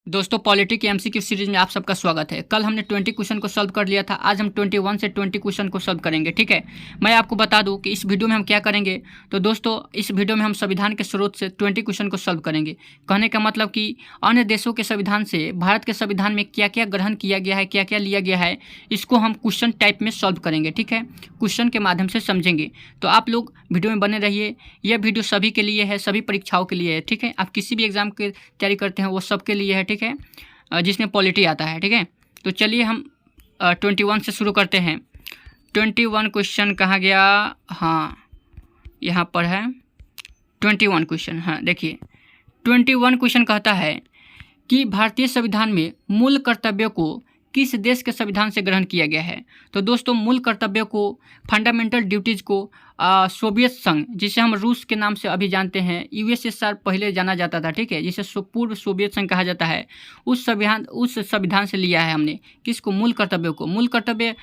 दोस्तों पॉलिटी की MCQ series में आप सबका स्वागत है। कल हमने 20 क्वेश्चन को सॉल्व कर लिया था। आज हम 21 से 20 क्वेश्चन को सॉल्व करेंगे। ठीक है, मैं आपको बता दूं कि इस वीडियो में हम क्या करेंगे। तो दोस्तों इस वीडियो में हम संविधान के स्रोत से 20 क्वेश्चन को सॉल्व करेंगे। कहने का मतलब कि अन्य देशों के संविधान से भारत के संविधान में क्या क्या ग्रहण किया गया है, क्या क्या लिया गया है, इसको हम क्वेश्चन टाइप में सॉल्व करेंगे। ठीक है, क्वेश्चन के माध्यम से समझेंगे। तो आप लोग वीडियो में बने रहिए। यह वीडियो सभी के लिए है, सभी परीक्षाओं के लिए है। ठीक है, आप किसी भी एग्जाम की तैयारी करते हैं वो सबके लिए है। ठीक है, जिसमें पॉलिटी आता है। ठीक है, तो चलिए हम 21 से शुरू करते हैं। 21 क्वेश्चन कहाँ गया? हाँ, यहाँ पर है 21 क्वेश्चन। हाँ देखिए, 21 क्वेश्चन कहता है कि भारतीय संविधान में मूल कर्तव्यों को किस देश के संविधान से ग्रहण किया गया है। तो दोस्तों मूल कर्तव्यों को, फंडामेंटल ड्यूटीज़ को सोवियत संघ, जिसे हम रूस के नाम से अभी जानते हैं, यूएसएसआर पहले जाना जाता था। ठीक है, जिसे पूर्व सोवियत संघ कहा जाता है, उस संविधान से लिया है हमने। किसको? मूल कर्तव्यों को। मूल कर्तव्य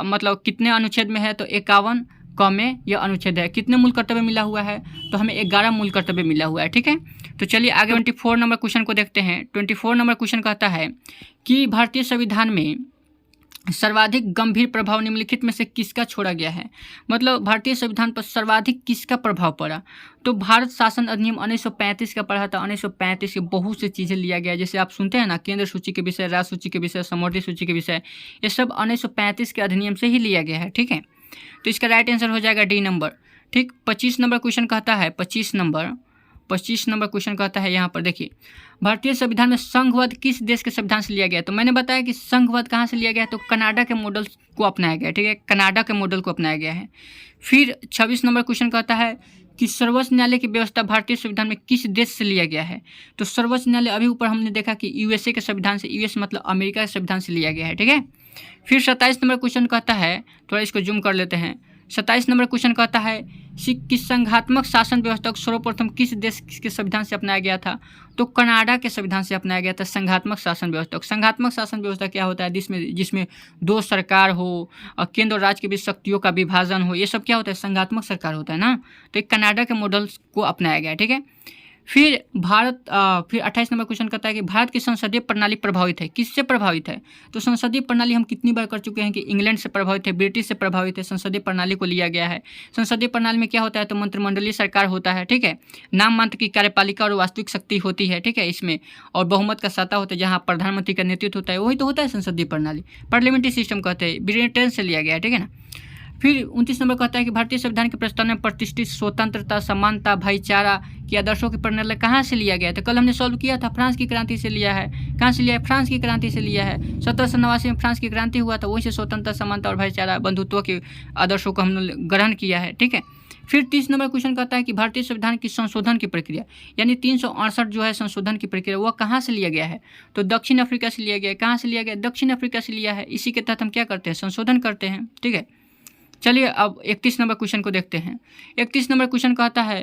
मतलब कितने अनुच्छेद में है? तो 51 क में यह अनुच्छेद है। कितने मूल कर्तव्य मिला हुआ है? तो हमें 11 मूल कर्तव्य मिला हुआ है। ठीक है, तो चलिए आगे 24 नंबर क्वेश्चन को देखते हैं। 24 नंबर क्वेश्चन कहता है कि भारतीय संविधान में सर्वाधिक गंभीर प्रभाव निम्नलिखित में से किसका छोड़ा गया है। मतलब भारतीय संविधान पर सर्वाधिक किसका प्रभाव पड़ा। तो भारत शासन अधिनियम 1935 का पढ़ा था। 1935 के बहुत सी चीज़ें लिया गया, जैसे आप सुनते हैं ना, केंद्र सूची के विषय, राज्य सूची के विषय, समवर्ती सूची के विषय, ये सब 1935 के अधिनियम से ही लिया गया है। ठीक है, तो इसका राइट आंसर हो जाएगा डी नंबर। ठीक, 25 नंबर क्वेश्चन कहता है, 25 नंबर क्वेश्चन कहता है, यहाँ पर देखिए, भारतीय संविधान में संघवाद किस देश के संविधान से लिया गया। तो मैंने बताया कि संघवाद कहाँ से लिया गया है, तो कनाडा के मॉडल को अपनाया गया है। ठीक है, कनाडा के मॉडल को अपनाया गया है। फिर 26 नंबर क्वेश्चन कहता है कि सर्वोच्च न्यायालय की व्यवस्था भारतीय संविधान में किस देश से लिया गया है। तो सर्वोच्च न्यायालय अभी ऊपर हमने देखा कि यूएसए के संविधान से, यूएस मतलब अमेरिका के संविधान से लिया गया है। ठीक है, फिर 27 नंबर क्वेश्चन कहता है, थोड़ा इसको जूम कर लेते हैं। 27 नंबर क्वेश्चन कहता है कि संघात्मक शासन व्यवस्था को सर्वप्रथम किस देश के संविधान से अपनाया गया था। तो कनाडा के संविधान से अपनाया गया था संघात्मक शासन व्यवस्था। संघात्मक शासन व्यवस्था क्या होता है? जिसमें दो सरकार हो और केंद्र और राज्य के बीच शक्तियों का विभाजन हो, ये सब क्या होता है? संघात्मक सरकार होता है ना। तो एक कनाडा के मॉडल को अपनाया गया है। ठीक है, फिर 28 नंबर क्वेश्चन कहता है कि भारत की संसदीय प्रणाली प्रभावित है, किससे प्रभावित है। तो संसदीय प्रणाली हम कितनी बार कर चुके हैं कि इंग्लैंड से प्रभावित है, ब्रिटिश से प्रभावित है। संसदीय प्रणाली को लिया गया है। संसदीय प्रणाली में क्या होता है? तो मंत्रिमंडलीय सरकार होता है। ठीक है, नाम मात्र की कार्यपालिका और वास्तविक शक्ति होती है। ठीक है, इसमें और बहुमत का सत्ता होता है, जहाँ प्रधानमंत्री का नेतृत्व होता है, वही तो होता है संसदीय प्रणाली। पार्लियामेंट्री सिस्टम कहते हैं, ब्रिटेन से लिया गया है। ठीक है ना। फिर 29 नंबर कहता है कि भारतीय संविधान के प्रस्तावना में प्रतिष्ठित स्वतंत्रता, समानता, भाईचारा के आदर्शों की प्रणाली कहाँ से लिया गया है। तो कल हमने सॉल्व किया था, फ्रांस की क्रांति से लिया है। कहाँ से लिया है? फ्रांस की क्रांति से लिया है। 1789 में फ्रांस की क्रांति हुआ था, वहीं से स्वतंत्रता, समानता और भाईचारा, बंधुत्व के आदर्शों को हमने ग्रहण किया है। ठीक है, फिर 30 नंबर क्वेश्चन कहता है कि भारतीय संविधान की संशोधन की प्रक्रिया, यानी 368 जो है संशोधन की प्रक्रिया, वह कहाँ से लिया गया है। तो दक्षिण अफ्रीका से लिया गया है। कहाँ से लिया गया? दक्षिण अफ्रीका से लिया है। इसी के तहत हम क्या करते हैं? संशोधन करते हैं। ठीक है, चलिए अब 31 नंबर क्वेश्चन को देखते हैं। 31 नंबर क्वेश्चन कहता है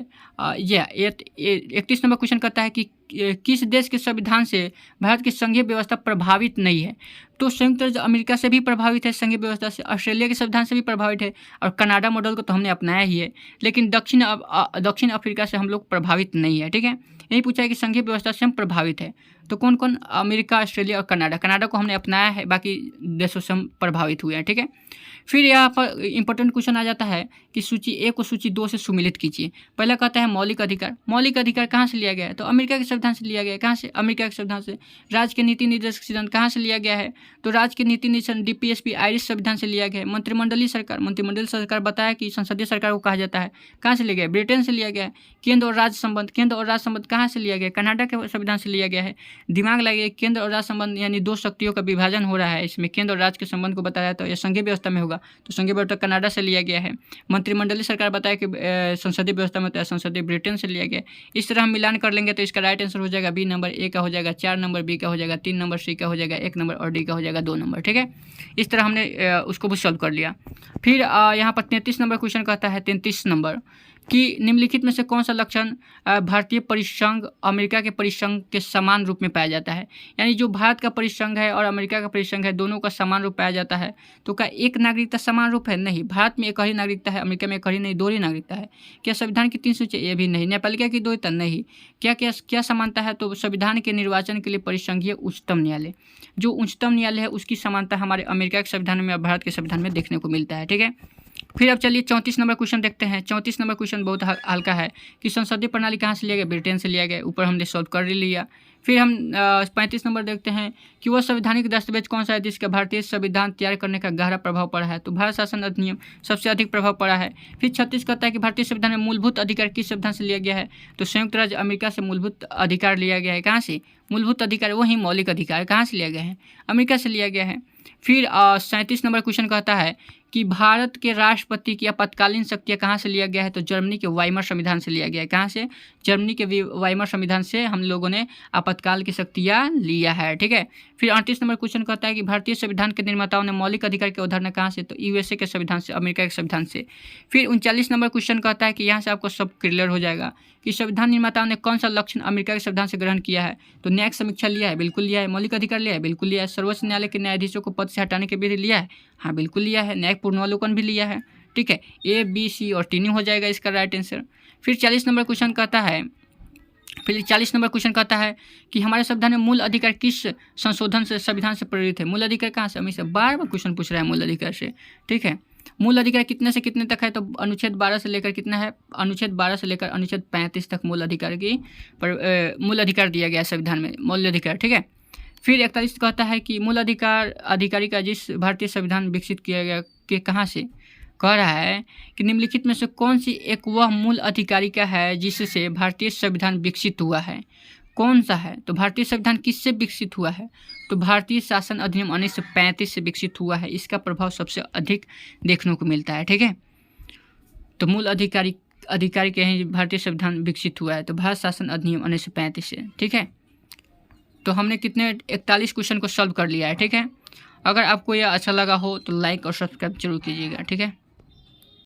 31 नंबर क्वेश्चन कहता है कि किस देश के संविधान से भारत की संघीय व्यवस्था प्रभावित नहीं है। तो संयुक्त राज्य अमेरिका से भी प्रभावित है संघीय व्यवस्था से, ऑस्ट्रेलिया के संविधान से भी प्रभावित है, और कनाडा मॉडल को तो हमने अपनाया ही है। लेकिन दक्षिण अफ्रीका से हम लोग प्रभावित नहीं है। ठीक है, यही पूछा है कि संघीय व्यवस्था से हम प्रभावित है। तो कौन कौन? अमेरिका, ऑस्ट्रेलिया और कनाडा। कनाडा को हमने अपनाया है, बाकी देशों से हम प्रभावित हुए हैं। ठीक है, फिर यहाँ पर इंपॉर्टेंट क्वेश्चन आ जाता है कि सूची 1 को सूची 2 से सुमिलित कीजिए। पहला कहता है मौलिक अधिकार। मौलिक अधिकार कहाँ से लिया गया है? तो अमेरिका के संविधान से लिया गया है। कहाँ से? अमेरिका के संविधान से। राज्य के नीति निर्देशक सिद्धांत कहाँ से लिया गया है? तो राज्य के नीति निर्देशक डीपीएसपी आयरिश संविधान से लिया गया है। मंत्रिमंडलीय सरकार बताया कि संसदीय सरकार को कहा जाता है। कहाँ से लिया गया है? ब्रिटेन से लिया गया है। केंद्र और राज्य संबंध कहाँ से लिया गया है? कनाडा के संविधान से लिया गया है। दिमाग लगाइए, केंद्र और राज्य संबंध यानी दो शक्तियों का विभाजन हो रहा है, इसमें केंद्र और राज्य के संबंध को बताया, तो यह संघीय व्यवस्था में होगा। तो संघीय व्यवस्था कनाडा से लिया गया है। मंत्रिमंडलीय सरकार बताया कि संसदीय व्यवस्था में होता है, संसदीय ब्रिटेन से लिया गया है। इस तरह हम मिलान कर लेंगे तो इसका राइट आंसर हो जाएगा बी नंबर। ए का हो जाएगा 4 नंबर, बी का हो जाएगा 3 नंबर, सी का हो जाएगा 1 नंबर और डी का हो जाएगा 2 नंबर। ठीक है, इस तरह हमने उसको भी सॉल्व कर लिया। फिर यहाँ पर 33 नंबर क्वेश्चन कहता है, 33 नंबर कि निम्नलिखित में से कौन सा लक्षण भारतीय परिसंघ अमेरिका के परिसंघ के समान रूप में पाया जाता है। यानी जो भारत का परिसंघ है और अमेरिका का परिसंघ है, दोनों का समान रूप पाया जाता है। तो क्या एक नागरिकता समान रूप है? नहीं। भारत में एक ही नागरिकता है, अमेरिका में एक ही नहीं, दोहरी नागरिकता है। क्या संविधान की 3 सूची? ये भी नहीं। नेपालिका की द्वैता? नहीं। क्या क्या क्या समानता है? तो संविधान के निर्वाचन के लिए परिसंघीय उच्चतम न्यायालय, जो उच्चतम न्यायालय है उसकी समानता हमारे अमेरिका के संविधान में और भारत के संविधान में देखने को मिलता है। ठीक है, फिर अब चलिए 34 नंबर क्वेश्चन देखते हैं। 34 नंबर क्वेश्चन बहुत हल्का है कि संसदीय प्रणाली कहाँ से लिया गया? ब्रिटेन से लिया गया। ऊपर हमने सॉल्व कर लिया। फिर हम 35 नंबर देखते हैं कि वह संवैधानिक दस्तावेज कौन सा है जिसका भारतीय संविधान तैयार करने का गहरा प्रभाव पड़ा है? तो भारत शासन अधिनियम सबसे अधिक प्रभाव पड़ा है। फिर 36 कहता है कि भारतीय संविधान में मूलभूत अधिकार किस संविधान से लिया गया है? तो संयुक्त राज्य अमेरिका से मूलभूत अधिकार लिया गया है। कहाँ से? मूलभूत अधिकार वही मौलिक अधिकार कहाँ से लिया गया है? अमेरिका से लिया गया है। फिर 37 नंबर क्वेश्चन कहता है कि भारत के राष्ट्रपति की आपातकालीन शक्तियाँ कहाँ से लिया गया है? तो जर्मनी के वाइमर संविधान से लिया गया है। कहाँ से? जर्मनी के वाइमर संविधान से हम लोगों ने आपातकाल की शक्तियाँ लिया है। ठीक है, फिर 38 नंबर क्वेश्चन कहता है कि भारतीय संविधान के निर्माताओं ने मौलिक अधिकार के अवधारणा कहाँ से? तो यूएसए के संविधान से, अमेरिका के संविधान से। फिर 39 नंबर क्वेश्चन कहता है कि यहाँ से आपको सब क्लियर हो जाएगा कि संविधान निर्माताओं ने कौन सा लक्षण अमेरिका के संविधान से ग्रहण किया है? तो न्यायिक समीक्षा लिया है, बिल्कुल लिया है। मौलिक अधिकार लिया है, बिल्कुल लिया है। सर्वोच्च न्यायालय के न्यायाधीशों को पद से हटाने के विधि लिया है, हाँ बिल्कुल लिया है। न्यायिक पुनर्वलोकन भी लिया है। ठीक है, ए बी सी और टी हो जाएगा इसका राइट आंसर। फिर 40 नंबर क्वेश्चन कहता है कि हमारे संविधान में मूल अधिकार किस संशोधन से, संविधान से प्रेरित है? मूल अधिकार कहाँ से? हमेशा बार बार क्वेश्चन पूछ रहा है मूल अधिकार से। ठीक है, मूल अधिकार कितने से कितने तक है? तो अनुच्छेद 12 से लेकर कितना है? अनुच्छेद 12 से लेकर अनुच्छेद 35 तक मूल अधिकार दिया गया है संविधान में, मूल अधिकार। ठीक है, फिर 41 कहता है कि मूल अधिकारी का जिस भारतीय संविधान विकसित किया गया के कहाँ से? कह रहा है कि निम्नलिखित में से कौन सी एक वह मूल अधिकारी का है जिससे भारतीय संविधान विकसित हुआ है? कौन सा है? तो भारतीय संविधान किससे विकसित हुआ है? तो भारतीय शासन अधिनियम 1935 से विकसित हुआ है। इसका प्रभाव सबसे अधिक देखने को मिलता है। ठीक है, तो मूल अधिकारी के ही भारतीय संविधान विकसित हुआ है, तो भारत शासन अधिनियम 1935 से। ठीक है, तो हमने कितने 41 क्वेश्चन को सॉल्व कर लिया है। ठीक है, अगर आपको यह अच्छा लगा हो तो लाइक और सब्सक्राइब जरूर कीजिएगा। ठीक है।